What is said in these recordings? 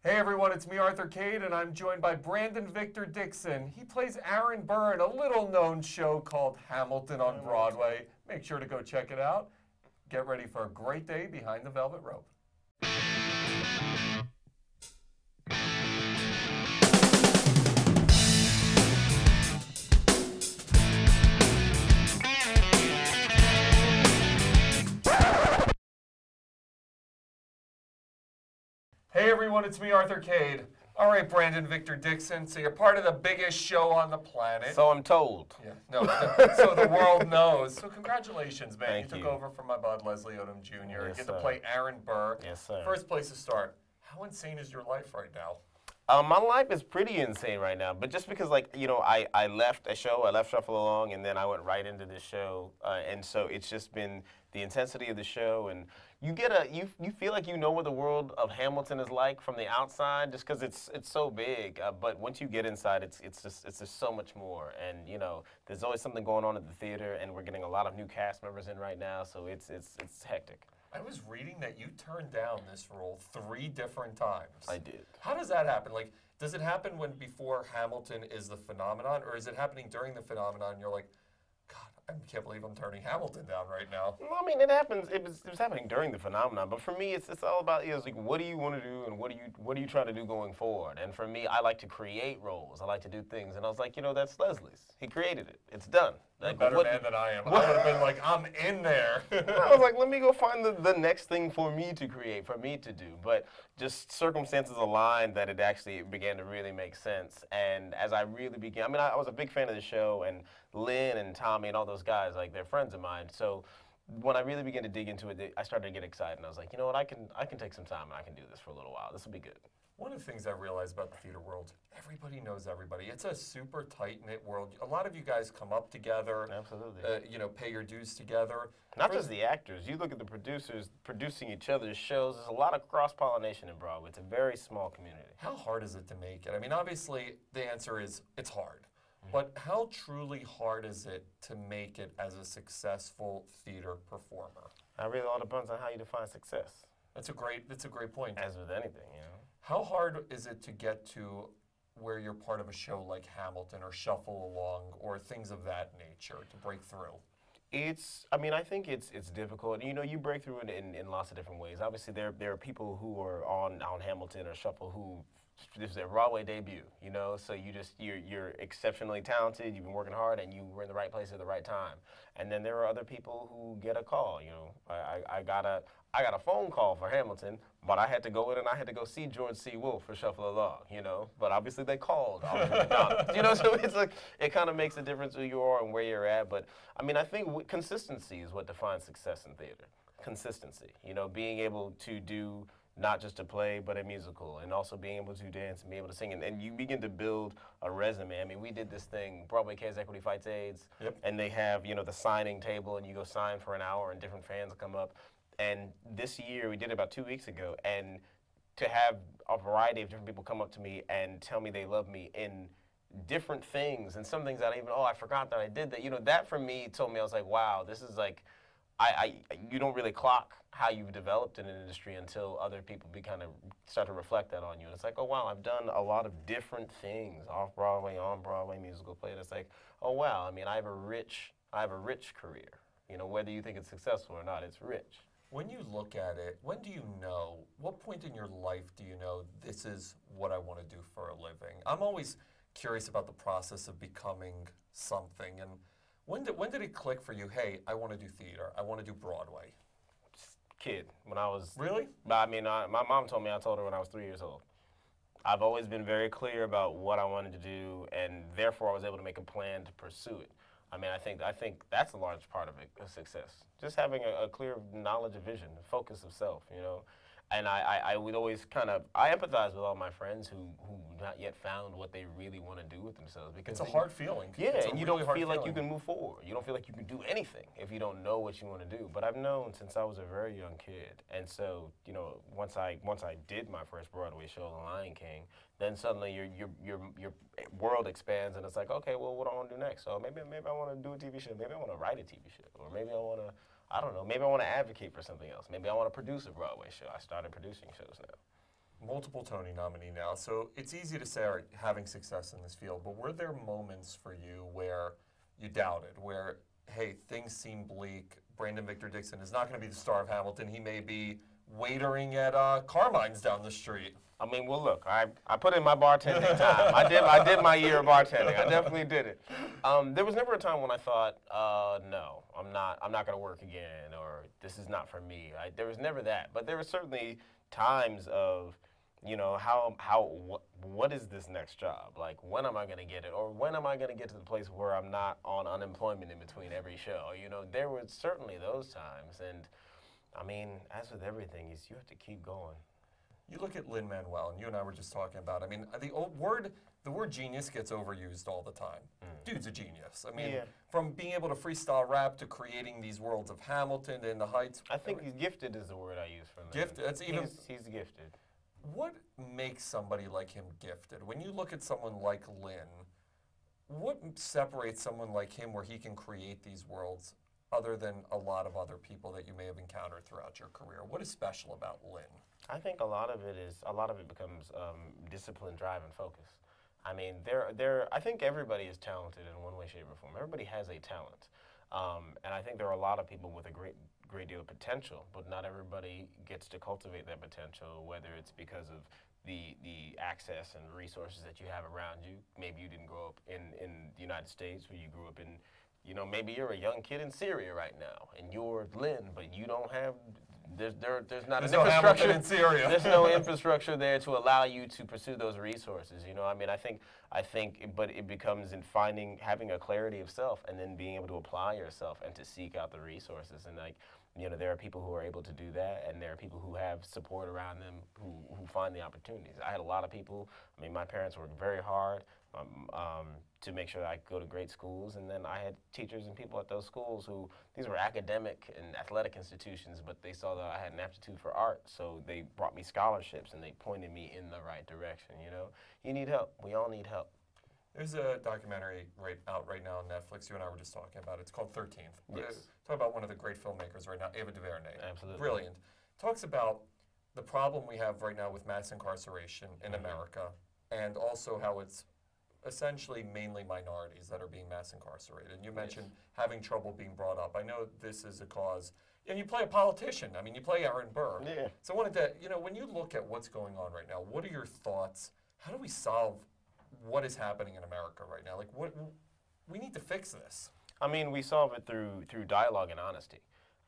Hey everyone, it's me, Arthur Kade, and I'm joined by Victor Dixon. He plays Aaron Burr in a little-known show called Hamilton on Broadway. Make sure to go check it out. Get ready for a great day behind the velvet rope. Hey everyone, it's me, Arthur Kade. All right, Victor Dixon, so you're part of the biggest show on the planet. So I'm told. Yeah, no, so the world knows. So congratulations, man. Thank you you. took over from my bud, Leslie Odom Jr. Yes, You get sir. to play Aaron Burr. Yes, sir. First place to start. How insane is your life right now? My life is pretty insane right now, but just because, like, you know, I left a show, I left Shuffle Along, and then I went right into this show, and so it's just been the intensity of the show, and you get you feel like you know what the world of Hamilton is like from the outside, just because it's so big, but once you get inside, it's just so much more, and you know, there's always something going on at the theater, and we're getting a lot of new cast members in right now, so it's hectic. I was reading that you turned down this role 3 different times. I did. How does that happen? Like, does it happen when before Hamilton is the phenomenon, or is it happening during the phenomenon and you're like, God, I can't believe I'm turning Hamilton down right now? Well, I mean, it happens. It was happening during the phenomenon, but for me, it's all about like, what do you want to do, and what are you trying to do going forward? And for me, I like to create roles. I like to do things, and I was like, you know, that's Leslie's. He created it. It's done. You're Like, a better man than I am. I would have been like, I'm in there. I was like, let me go find the next thing for me to create, for me to do. But just circumstances aligned that it actually began to really make sense. And as I really began, I mean, I was a big fan of the show, and Lynn and Tommy and all those guys, like, they're friends of mine. So when I really began to dig into it, I started to get excited. And I was like, you know what, I can take some time and I can do this for a little while. This will be good. One of the things I realized about the theater world, everybody knows everybody. It's a super tight-knit world. A lot of you guys come up together. Absolutely. You know, pay your dues together. Not just the actors. You look at the producers producing each other's shows. There's a lot of cross-pollination in Broadway. It's a very small community. How hard is it to make it? I mean, obviously, the answer is it's hard. But how truly hard is it to make it as a successful theater performer? It really all depends on how you define success. That's a great point. As with anything, you know. How hard is it to get to where you're part of a show like Hamilton or Shuffle Along or things of that nature to break through? I mean, I think it's difficult. You know, you break through it in lots of different ways. Obviously, there are people who are on Hamilton or Shuffle who this is their Broadway debut, you know, so you're exceptionally talented, you've been working hard, and you were in the right place at the right time. And then there are other people who get a call, you know. I got a phone call for Hamilton, but I had to go in and I had to go see George C. Wolfe for Shuffle Along, you know. But obviously they called, you know, so it's like, it kind of makes a difference who you are and where you're at. But I mean, I think consistency is what defines success in theater. Consistency, you know, being able to do not just a play, but a musical, and also being able to dance and be able to sing. And you begin to build a resume. I mean, we did this thing, Broadway Kids Equity Fights AIDS, and they have, you know, the signing table, and you go sign for an hour, and different fans come up. And this year, we did it about 2 weeks ago, and to have a variety of different people come up to me and tell me they love me in different things, and some things that I forgot that I did that, you know, that for me told me, I was like, wow, this is like, you don't really clock how you've developed in an industry until other people kind of start to reflect that on you. And it's like, oh wow, I've done a lot of different things, off Broadway, on Broadway, musical play. And it's like, oh wow, I mean, I have a rich career. You know, whether you think it's successful or not, it's rich. When you look at it, when do you know, what point in your life do you know this is what I want to do for a living? I'm always curious about the process of becoming something. And when did it click for you, hey, I want to do theater, I want to do Broadway? Kid, when I was... Really? I mean, my mom told me, I told her when I was 3 years old. I've always been very clear about what I wanted to do, and therefore I was able to make a plan to pursue it. I mean, I think that's a large part of it, of success. Just having a clear knowledge of vision, a focus of self, you know. And I would always I empathize with all my friends who not yet found what they really want to do with themselves. Because it's a hard feeling. Yeah, and you don't feel like you can move forward. You don't feel like you can do anything if you don't know what you want to do. But I've known since I was a very young kid. And so, you know, once I did my first Broadway show, The Lion King, then suddenly your world expands, and it's like, okay, well, what do I want to do next? So maybe I want to do a TV show. Maybe I want to write a TV show, or maybe I want to, I don't know, maybe I want to advocate for something else. Maybe I want to produce a Broadway show. I started producing shows now. multiple Tony nominee now, so it's easy to say, all right, having success in this field, but were there moments for you where you doubted, where, hey, things seem bleak, Victor Dixon is not going to be the star of Hamilton, he may be waitering at Carmine's down the street? I mean, well, look, I put in my bartending time. I did my year of bartending. I definitely did it. There was never a time when I thought, no, I'm not going to work again, or this is not for me. There was never that. But there were certainly times of, you know, what is this next job? Like, when am I going to get it? Or when am I going to get to the place where I'm not on unemployment in between every show? You know, there were certainly those times. And, I mean, as with everything, you have to keep going. You look at Lin-Manuel, and you and I were just talking about, I mean, the word genius gets overused all the time. Dude's a genius. I mean, from being able to freestyle rap to creating these worlds of Hamilton and the Heights. I think he's gifted is the word I use for him. Gifted? That's even. He's gifted. What makes somebody like him gifted? When you look at someone like Lin, what separates someone like him where he can create these worlds other than a lot of other people that you may have encountered throughout your career? What is special about Lin? I think a lot of it becomes discipline, drive, and focus. I mean, I think everybody is talented in one way, shape, or form. Everybody has a talent, and I think there are a lot of people with a great deal of potential, but not everybody gets to cultivate that potential. Whether it's because of the access and resources that you have around you. Maybe you didn't grow up in the United States, where you grew up in, you know, maybe you're a young kid in Syria right now, and you're Lin, but you don't have. There's not an infrastructure in Syria. There's no infrastructure there to allow you to pursue those resources. You know, I mean, I think, but it becomes in having a clarity of self, and then being able to apply yourself and to seek out the resources. And like, you know, there are people who are able to do that, and there are people who have support around them who find the opportunities. I had a lot of people. I mean, my parents worked very hard to make sure that I could go to great schools, and then I had teachers and people at those schools who, these were academic and athletic institutions, but they saw that I had an aptitude for art, so they brought me scholarships and they pointed me in the right direction. You know, you need help. We all need help. There's a documentary out right now on Netflix. You and I were just talking about it. It's called 13th. Yes. Talk about one of the great filmmakers right now, Ava DuVernay. Absolutely. Brilliant. Talks about the problem we have right now with mass incarceration in America, and also how it's essentially mainly minorities that are being mass incarcerated. And you mentioned having trouble being brought up. I know this is a cause, and you play a politician. I mean, you play Aaron Burr. Yeah. So I wanted to, you know, when you look at what's going on right now, what are your thoughts? How do we solve what is happening in America right now? Like, we need to fix this. I mean, we solve it through dialogue and honesty.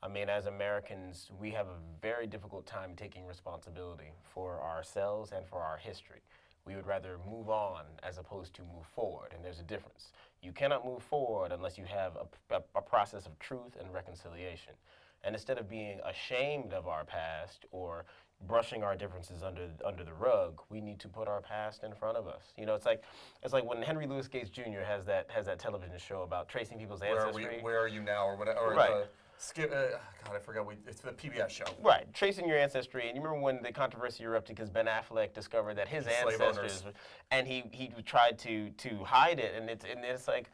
I mean, as Americans, we have a very difficult time taking responsibility for ourselves and for our history. We would rather move on as opposed to move forward, and there's a difference. You cannot move forward unless you have a process of truth and reconciliation. And instead of being ashamed of our past or brushing our differences under the rug, we need to put our past in front of us. You know, it's like when Henry Louis Gates Jr. has that television show about tracing people's ancestry. Where are you now, or whatever. Or right. God, I forgot. It's the PBS show. Right, tracing your ancestry. And you remember when the controversy erupted because Ben Affleck discovered that his ancestors, and he tried to hide it. And it's like,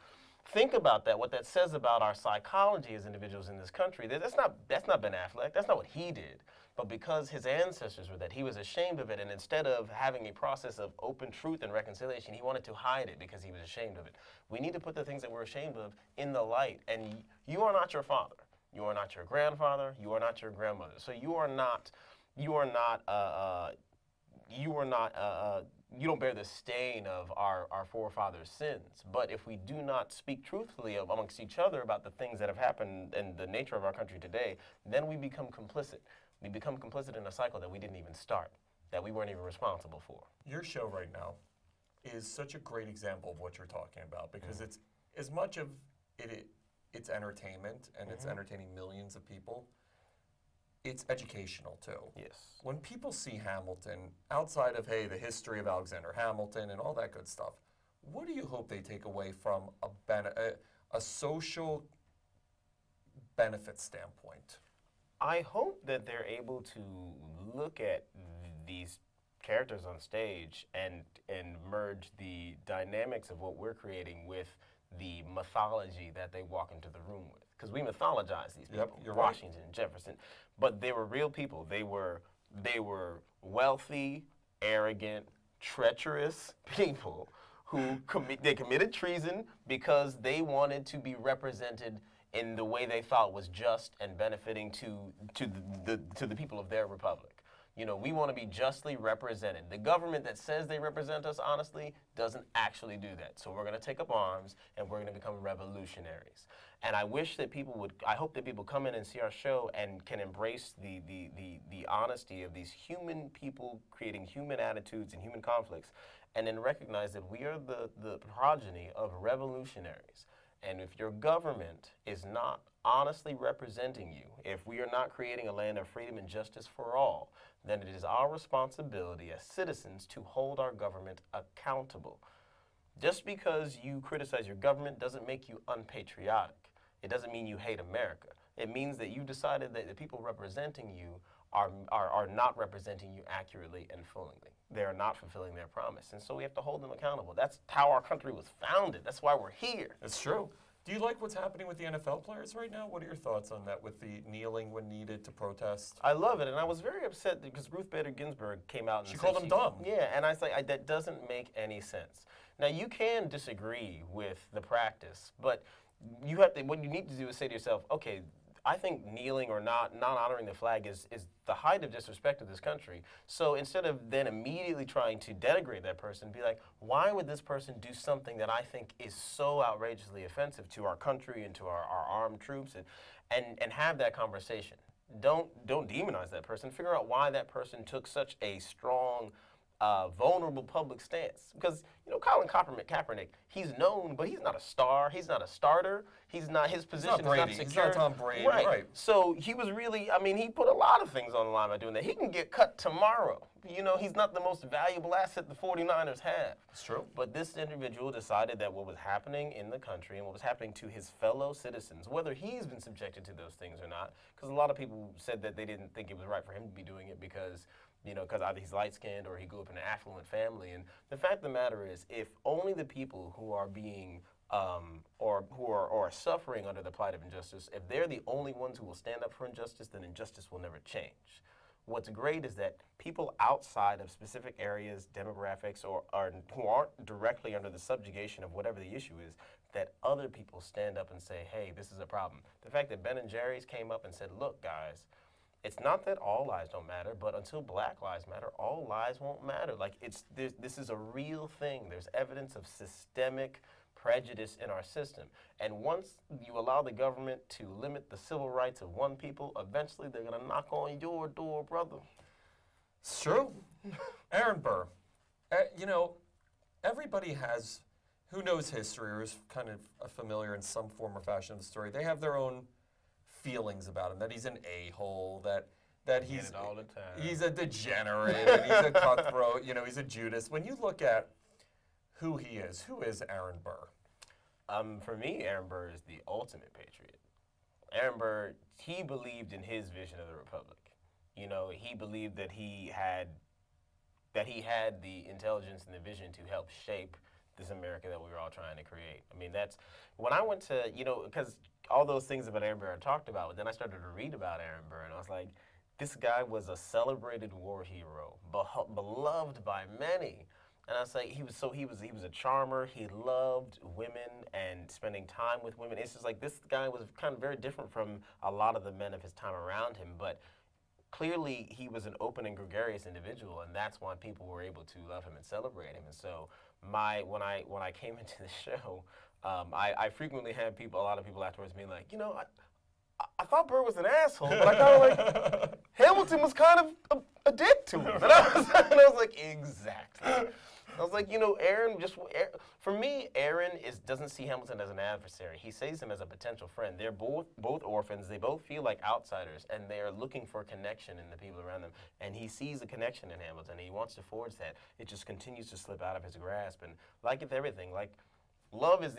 think about that. What that says about our psychology as individuals in this country. That's not Ben Affleck. That's not what he did. But because his ancestors were that, he was ashamed of it. And instead of having a process of open truth and reconciliation, he wanted to hide it because he was ashamed of it. We need to put the things that we're ashamed of in the light. And you are not your father. You are not your grandfather. You are not your grandmother. So you don't bear the stain of our forefathers' sins. But if we do not speak truthfully amongst each other about the things that have happened and the nature of our country today, then we become complicit. We become complicit in a cycle that we didn't even start, that we weren't even responsible for. Your show right now is such a great example of what you're talking about, because it's as much of it's entertainment, and it's entertaining millions of people. It's educational too. Yes. When people see Hamilton, outside of, hey, the history of Alexander Hamilton and all that good stuff, what do you hope they take away from a social benefit standpoint? I hope that they're able to look at these characters on stage and merge the dynamics of what we're creating with the mythology that they walk into the room with. Because we mythologize these people, Washington, Jefferson, but they were real people. They were wealthy arrogant, treacherous people who committed treason because they wanted to be represented in the way they thought was just and benefiting to the people of their republic. You know, we want to be justly represented. The government that says they represent us honestly doesn't actually do that. So we're going to take up arms and we're going to become revolutionaries. And I wish that people would, I hope that people come in and see our show and can embrace the honesty of these human people creating human attitudes and human conflicts, and then recognize that we are the progeny of revolutionaries. And if your government is not honestly representing you, if we are not creating a land of freedom and justice for all, then it is our responsibility as citizens to hold our government accountable. Just because you criticize your government doesn't make you unpatriotic. It doesn't mean you hate America. It means that you decided that the people representing you are not representing you accurately and fully. They are not fulfilling their promise. And so we have to hold them accountable. That's how our country was founded. That's why we're here. It's true. Do you like what's happening with the NFL players right now? What are your thoughts on that with the kneeling when needed to protest? I love it, and I was very upset because Ruth Bader Ginsburg came out and she called them dumb. Yeah, and I was like, that doesn't make any sense. Now, you can disagree with the practice, but you have to, what you need to do is say to yourself, okay, I think kneeling or not honoring the flag is the height of disrespect to this country. So instead of then immediately trying to denigrate that person, be like, why would this person do something that I think is so outrageously offensive to our country and to our armed troops, and have that conversation. Don't demonize that person. Figure out why that person took such a strong, vulnerable public stance. Because, you know, Colin Kaepernick, he's known, but he's not a star. He's not a starter. He's not, his position is not secure. He's not Tom Brady. Right. So he was really, I mean, he put a lot of things on the line by doing that. He can get cut tomorrow. You know, he's not the most valuable asset the 49ers have. It's true. But this individual decided that what was happening in the country and what was happening to his fellow citizens, whether he's been subjected to those things or not, because a lot of people said that they didn't think it was right for him to be doing it because, you know, because either he's light-skinned or he grew up in an affluent family. And the fact of the matter is, if only the people who are being or who are suffering under the plight of injustice, if they're the only ones who will stand up for injustice, then injustice will never change. What's great is that people outside of specific areas, demographics, or who aren't directly under the subjugation of whatever the issue is, that other people stand up and say, hey, this is a problem. The fact that Ben and Jerry's came up and said, look, guys, it's not that all lives don't matter, but until Black lives matter, all lives won't matter. Like, this is a real thing. There's evidence of systemic prejudice in our system. And once you allow the government to limit the civil rights of one people, eventually they're going to knock on your door, brother. It's true. Aaron Burr, you know, everybody has, who knows history or is kind of familiar in some form or fashion of the story, they have their own feelings about him, that he's an a-hole, that he's all the time. He's a degenerate, and he's a cutthroat, you know, he's a Judas. When you look at who is Aaron Burr? For me, Aaron Burr is the ultimate patriot. Aaron Burr, he believed in his vision of the republic. You know, he believed that he had the intelligence and the vision to help shape this America that we were all trying to create. I mean, that's, when I went to, you know, because all those things about Aaron Burr I talked about, but then I started to read about Aaron Burr, and I was like, this guy was a celebrated war hero, beloved by many. And I was like, he was a charmer. He loved women and spending time with women. It's just like, this guy was kind of very different from a lot of the men of his time around him, but clearly he was an open and gregarious individual, and that's why people were able to love him and celebrate him. And so when I came into the show, I frequently had a lot of people afterwards being like, you know, I thought Burr was an asshole, but I kind of like, Hamilton was kind of a dick to him. And I was like, exactly. I was like, you know, for me, Aaron doesn't see Hamilton as an adversary. He sees him as a potential friend. They're both orphans. They both feel like outsiders, and they are looking for connection in the people around them. And he sees a connection in Hamilton, and he wants to forge that. It just continues to slip out of his grasp. And like with everything, like, love is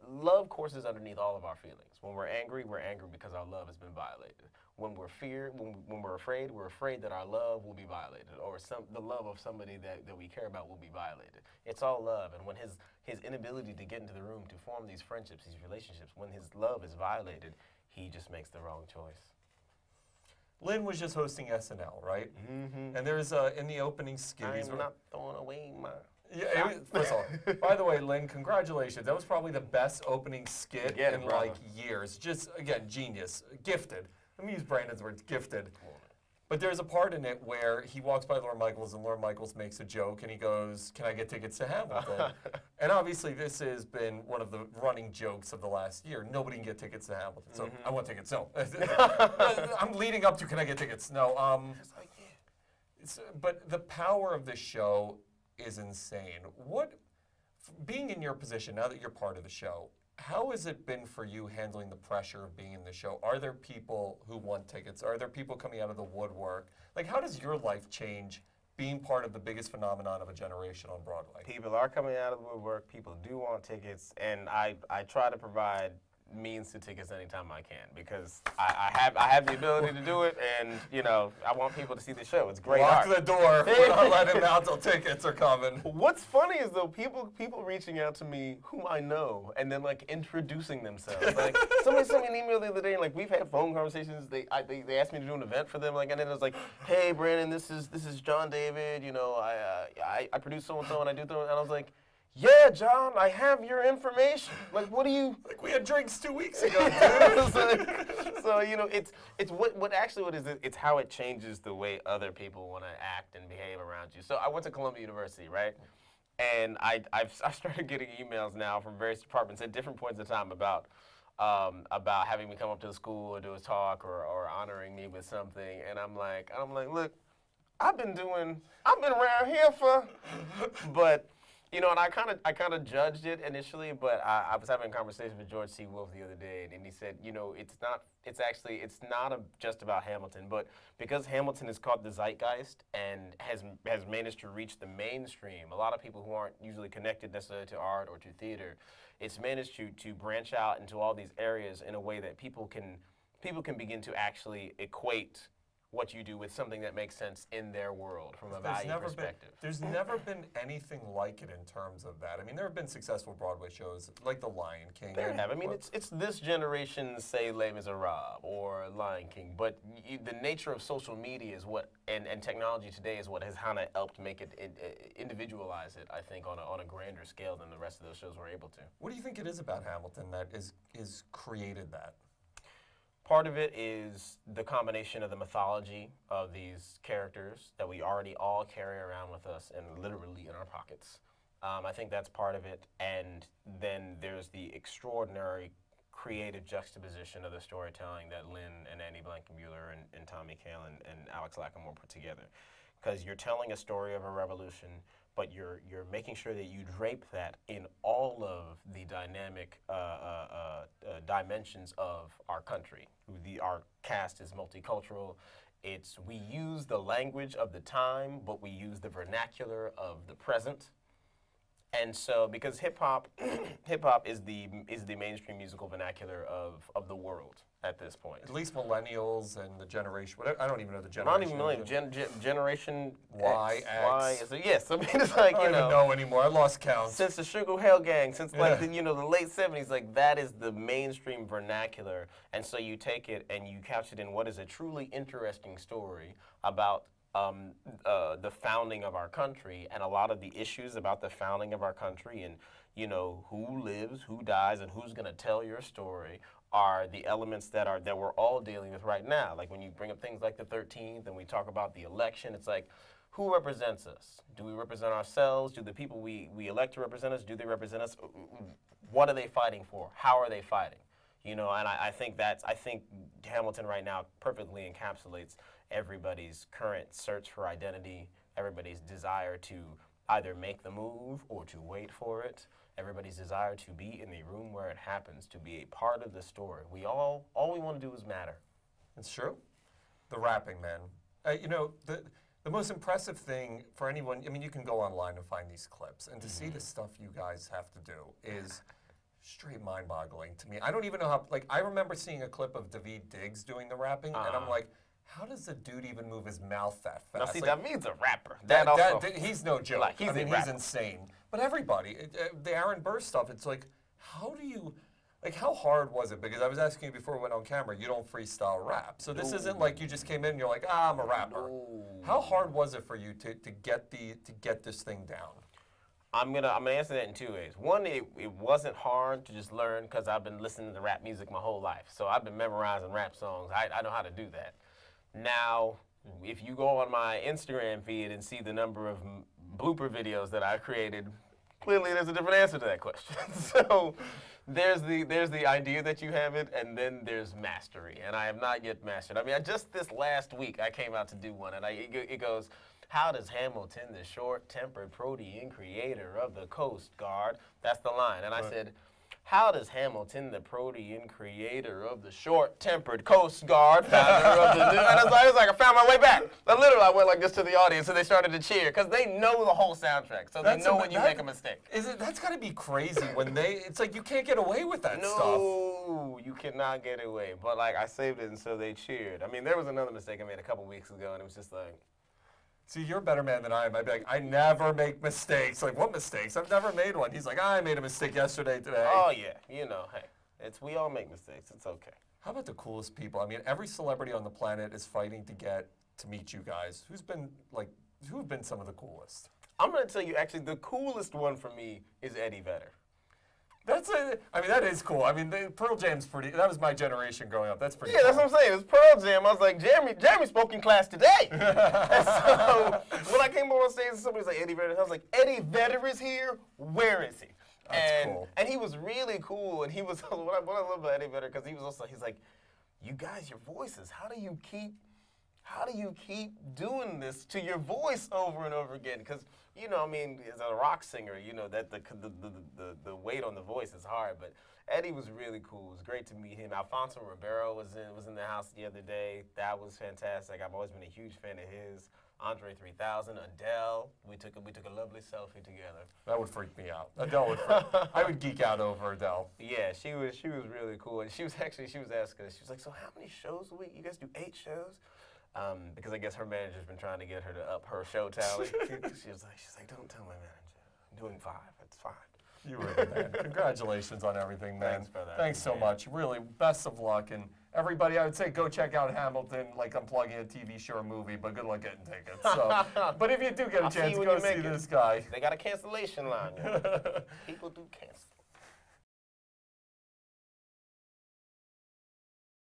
love courses underneath all of our feelings. When we're angry because our love has been violated. When we're afraid, we're afraid that our love will be violated, or the love of somebody that we care about will be violated. It's all love, and when his inability to get into the room to form these friendships, these relationships, when his love is violated, he just makes the wrong choice. Lin was just hosting SNL, right? Mm-hmm. And there's in the opening skit. I'm not throwing away my. Yeah, first of all, by the way, Lin, congratulations. That was probably the best opening skit in like years. Just, again, genius. Gifted. Let me use Brandon's words, gifted. But there's a part in it where he walks by Lorne Michaels and Lorne Michaels makes a joke and he goes, "Can I get tickets to Hamilton?" And obviously this has been one of the running jokes of the last year. Nobody can get tickets to Hamilton. So I want tickets. No. I'm leading up to, can I get tickets? No. But the power of this show is insane. Being in your position, now that you're part of the show, how has it been for you handling the pressure of being in the show? Are there people who want tickets? Are there people coming out of the woodwork? Like, how does your life change being part of the biggest phenomenon of a generation on Broadway? People are coming out of the woodwork. People do want tickets, and I try to provide means to tickets anytime I can because I have the ability to do it, and you know I want people to see the show. It's great. Lock the door. We're not letting them out till tickets are coming. What's funny is though people reaching out to me whom I know and then like introducing themselves. Like somebody sent me an email the other day, and like we've had phone conversations. They asked me to do an event for them, like, and then it was like, "Hey Brandon, this is John David. You know I produce so and so and I do so," and I was like, "Yeah, John, I have your information. Like, what do you?" Like, we had drinks 2 weeks ago, dude. So you know, it's what it is. It's how it changes the way other people want to act and behave around you. So I went to Columbia University, right? And I started getting emails now from various departments at different points in time about having me come up to the school or do a talk or honoring me with something. And I'm like, look, I've been around here for, but. You know, and I kind of judged it initially, but I was having a conversation with George C. Wolfe the other day, and he said, you know, it's not just about Hamilton, but because Hamilton has caught the zeitgeist and has managed to reach the mainstream, a lot of people who aren't usually connected necessarily to art or to theater, it's managed to branch out into all these areas in a way that people can begin to actually equate what you do with something that makes sense in their world from a value perspective. There's never been anything like it in terms of that. I mean, there have been successful Broadway shows like The Lion King. There have. I mean, it's this generation's, say, Les Miserables or Lion King, but the nature of social media is what, and technology today is what has kind of helped make it individualize it, I think, on a grander scale than the rest of those shows were able to. What do you think it is about Hamilton that is created that? Part of it is the combination of the mythology of these characters that we already all carry around with us and literally in our pockets. I think that's part of it. And then there's the extraordinary creative juxtaposition of the storytelling that Lin and Annie Blankenbuehler and Tommy Kail and Alex Lacamoire put together. Because you're telling a story of a revolution, but you're making sure that you drape that in all of the dynamic dimensions of our country. Our cast is multicultural. We use the language of the time, but we use the vernacular of the present. And so, because hip hop is the mainstream musical vernacular of the world at this point. At least millennials and the generation. I don't even know the generation. Not even millennials. Generation Y, X. So yes, I mean it's like I don't even know anymore. I lost count. Since the Sugar Hill Gang, since like the late '70s, like that is the mainstream vernacular. And so you take it and you couch it in what is a truly interesting story about the founding of our country and a lot of the issues about the founding of our country and, you know, who lives, who dies, and who's going to tell your story are the elements that we're all dealing with right now. Like when you bring up things like the 13th and we talk about the election, it's like, who represents us? Do we represent ourselves? Do the people we elect to represent us, do they represent us? What are they fighting for? How are they fighting? You know, and I think Hamilton right now perfectly encapsulates everybody's current search for identity, everybody's desire to either make the move or to wait for it, everybody's desire to be in the room where it happens, to be a part of the story. All we want to do is matter. It's true. The rapping, man. You know, the most impressive thing for anyone, I mean, you can go online and find these clips, and to see the stuff you guys have to do is straight mind-boggling to me. I don't even know how, like, I remember seeing a clip of Daveed Diggs doing the rapping, and I'm like, how does the dude even move his mouth that fast? Now, see, like, Daveed's a rapper. He's no joke. Like, he's insane. But everybody, the Aaron Burr stuff, it's like, how do you Like, how hard was it? Because I was asking you before we went on camera, you don't freestyle rap. So this isn't like you just came in and you're like, ah, I'm a rapper. No. How hard was it for you to get this thing down? I'm gonna answer that in two ways. One, it wasn't hard to just learn because I've been listening to rap music my whole life. So I've been memorizing rap songs. I know how to do that. Now, if you go on my Instagram feed and see the number of blooper videos that I created, clearly there's a different answer to that question. So there's the idea that you have it, and then there's mastery, and I have not yet mastered. I mean, just this last week I came out to do one, and it goes, how does Hamilton, the short-tempered protean creator of the Coast Guard, that's the line, and I said, how does Hamilton, the protean creator of the short-tempered Coast Guard, founder of the new, and it was like I found my way back. Literally, I went like this to the audience, and they started to cheer, because they know the whole soundtrack, so they know when you make a mistake. That's got to be crazy when it's like you can't get away with that stuff. No, you cannot get away, but like I saved it, and so they cheered. I mean, there was another mistake I made a couple weeks ago, and it was just like, see, you're a better man than I am. I'd be like, I never make mistakes. Like, what mistakes? I've never made one. He's like, I made a mistake yesterday, today. Oh, yeah. You know, hey, we all make mistakes. It's okay. How about the coolest people? I mean, every celebrity on the planet is fighting to get to meet you guys. Who have been some of the coolest? I'm going to tell you, actually, the coolest one for me is Eddie Vedder. I mean, that is cool. I mean, Pearl Jam's that was my generation growing up. That's pretty cool. Yeah, that's what I'm saying. It was Pearl Jam. I was like, Jeremy spoke in class today. And so when I came on stage and somebody was like, Eddie Vedder, I was like, Eddie Vedder is here? Where is he? That's cool. And he was really cool. And he was, what I love about Eddie Vedder, because he's like, you guys, your voices, how do you keep doing this to your voice over and over again? Because, you know, I mean, as a rock singer, you know, that the weight on the voice is hard. But Eddie was really cool. It was great to meet him. Alfonso Ribeiro was in the house the other day. That was fantastic. I've always been a huge fan of his. Andre 3000, Adele. We took a lovely selfie together. That would freak me out. Adele would I would geek out over Adele. Yeah, she was really cool. And she was asking us, she was like, so how many shows a week? You guys do 8 shows? Because I guess her manager's been trying to get her to up her show tally. she's like, don't tell my manager. I'm doing 5. It's fine. You were the man. Congratulations on everything, man. Thanks for that. Thanks so much. Really, best of luck. And everybody, I would say go check out Hamilton, like I'm plugging a TV show or movie, but good luck getting tickets. So, but if you do get a chance, go see this guy. They got a cancellation line. You know? People do cancel.